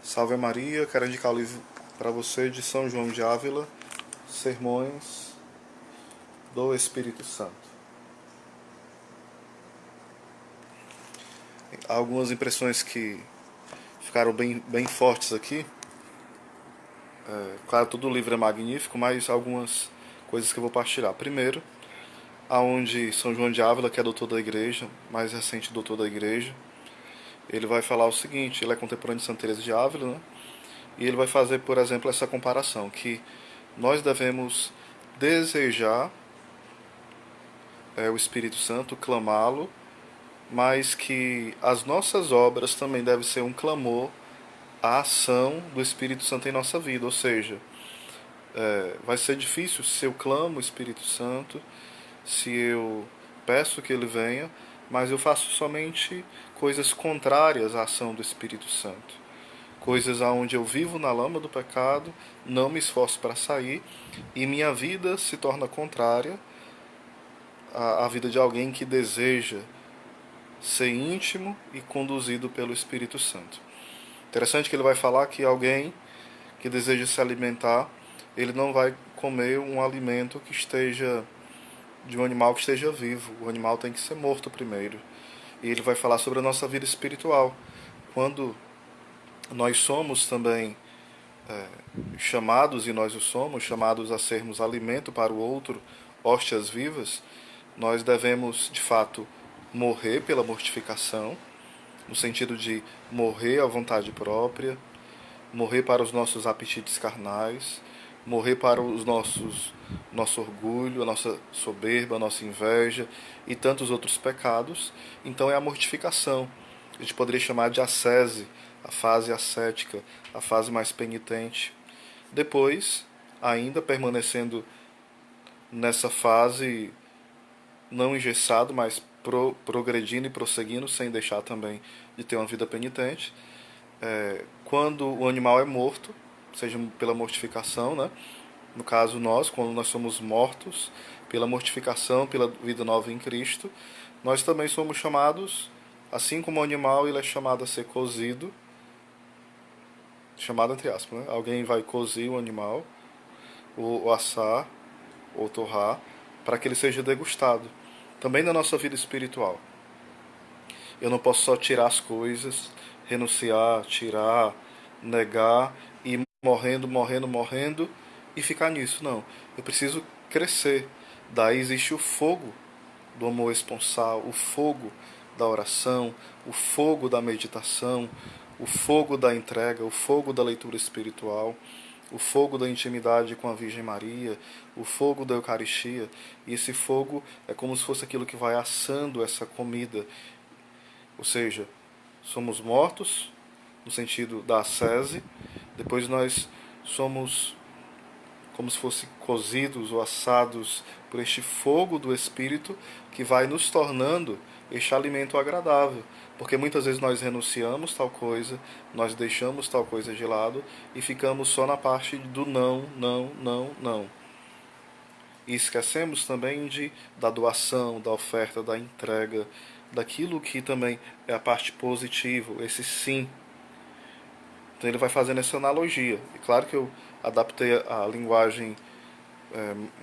Salve Maria, quero indicar o livro para você de São João de Ávila, Sermões do Espírito Santo. Há algumas impressões que ficaram bem fortes aqui. Claro, todo o livro é magnífico, mas algumas coisas que eu vou partilhar. Primeiro, aonde São João de Ávila, que é doutor da igreja, mais recente doutor da igreja, ele vai falar o seguinte: ele é contemporâneo de Santa Teresa de Ávila, né? E ele vai fazer, por exemplo, essa comparação, que nós devemos desejar o Espírito Santo, clamá-lo, mas que as nossas obras também devem ser um clamor à ação do Espírito Santo em nossa vida. Ou seja, vai ser difícil se eu clamo o Espírito Santo, se eu peço que ele venha, mas eu faço somente coisas contrárias à ação do Espírito Santo. Coisas aonde eu vivo na lama do pecado, não me esforço para sair, e minha vida se torna contrária à vida de alguém que deseja ser íntimo e conduzido pelo Espírito Santo. Interessante que ele vai falar que alguém que deseja se alimentar, ele não vai comer um alimento que esteja de um animal que esteja vivo. O animal tem que ser morto primeiro. E ele vai falar sobre a nossa vida espiritual. Quando nós somos também chamados, e nós o somos, chamados a sermos alimento para o outro, hóstias vivas, nós devemos, de fato, morrer pela mortificação, no sentido de morrer à vontade própria, morrer para os nossos apetites carnais, morrer para os nosso orgulho, a nossa soberba, a nossa inveja e tantos outros pecados. Então é a mortificação. A gente poderia chamar de ascese, a fase ascética, a fase mais penitente. Depois, ainda permanecendo nessa fase, não engessado, mas progredindo e prosseguindo, sem deixar também de ter uma vida penitente. Quando o animal é morto, seja pela mortificação, né? No caso nós, quando nós somos mortos pela mortificação, pela vida nova em Cristo, nós também somos chamados, assim como o animal ele é chamado a ser cozido, chamado entre aspas, né? Alguém vai cozir o animal, ou assar, ou torrar, para que ele seja degustado. Também na nossa vida espiritual. Eu não posso só tirar as coisas, renunciar, tirar, negar e morrendo e ficar nisso. Não. Eu preciso crescer. Daí existe o fogo do amor esponsal, o fogo da oração, o fogo da meditação, o fogo da entrega, o fogo da leitura espiritual, o fogo da intimidade com a Virgem Maria, o fogo da Eucaristia. E esse fogo é como se fosse aquilo que vai assando essa comida. Ou seja, somos mortos, no sentido da ascese, depois nós somos como se fossem cozidos ou assados por este fogo do Espírito que vai nos tornando este alimento agradável. Porque muitas vezes nós renunciamos tal coisa, nós deixamos tal coisa de lado e ficamos só na parte do não, não, não, não. E esquecemos também da doação, da oferta, da entrega, daquilo que também é a parte positiva, esse sim. Então ele vai fazendo essa analogia. E claro que eu adaptei a linguagem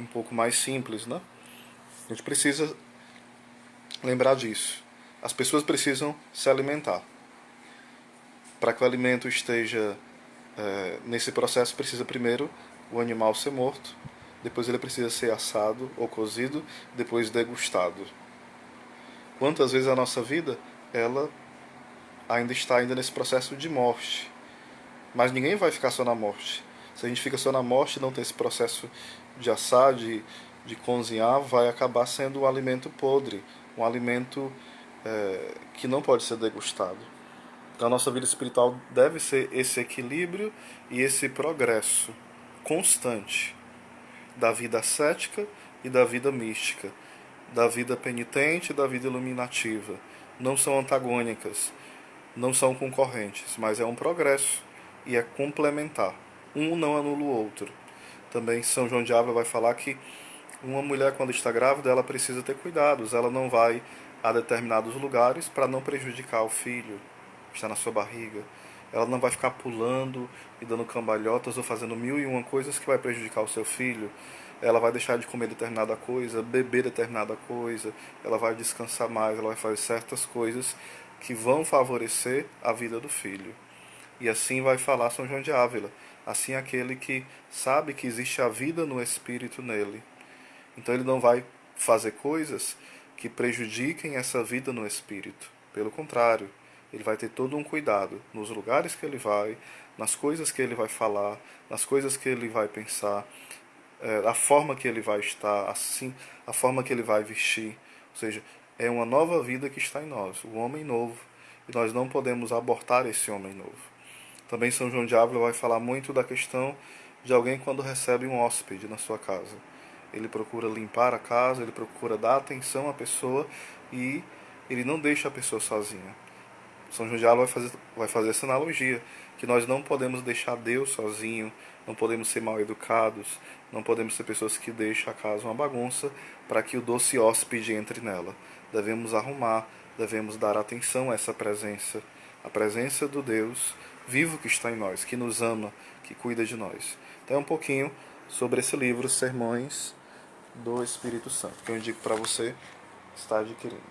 um pouco mais simples, né? A gente precisa lembrar disso. As pessoas precisam se alimentar. Para que o alimento esteja nesse processo, precisa primeiro o animal ser morto, depois ele precisa ser assado ou cozido, depois degustado. Quantas vezes a nossa vida, ela ainda está nesse processo de morte. Mas ninguém vai ficar só na morte. Se a gente fica só na morte e não tem esse processo de assar, de cozinhar, vai acabar sendo um alimento podre, um alimento que não pode ser degustado. Então a nossa vida espiritual deve ser esse equilíbrio e esse progresso constante da vida ascética e da vida mística, da vida penitente e da vida iluminativa. Não são antagônicas, não são concorrentes, mas é um progresso e é complementar. Um não anula o outro. Também São João de Ávila vai falar que uma mulher, quando está grávida, ela precisa ter cuidados. Ela não vai a determinados lugares para não prejudicar o filho. está na sua barriga. Ela não vai ficar pulando e dando cambalhotas ou fazendo mil e uma coisas que vai prejudicar o seu filho. Ela vai deixar de comer determinada coisa, beber determinada coisa, ela vai descansar mais, ela vai fazer certas coisas que vão favorecer a vida do filho. E assim vai falar São João de Ávila. Assim aquele que sabe que existe a vida no Espírito nele. Então ele não vai fazer coisas que prejudiquem essa vida no Espírito. Pelo contrário, ele vai ter todo um cuidado nos lugares que ele vai, nas coisas que ele vai falar, nas coisas que ele vai pensar, a forma que ele vai estar, assim, a forma que ele vai vestir. Ou seja, é uma nova vida que está em nós, o homem novo. E nós não podemos abortar esse homem novo. Também São João de Ávila vai falar muito da questão de alguém quando recebe um hóspede na sua casa. Ele procura limpar a casa, ele procura dar atenção à pessoa e ele não deixa a pessoa sozinha. São João de Ávila vai fazer essa analogia, que nós não podemos deixar Deus sozinho, não podemos ser mal educados, não podemos ser pessoas que deixam a casa uma bagunça para que o doce hóspede entre nela. Devemos arrumar, devemos dar atenção a essa presença, a presença do Deus vivo que está em nós, que nos ama, que cuida de nós. Então é um pouquinho sobre esse livro, Sermões do Espírito Santo, que eu indico para você estar adquirindo.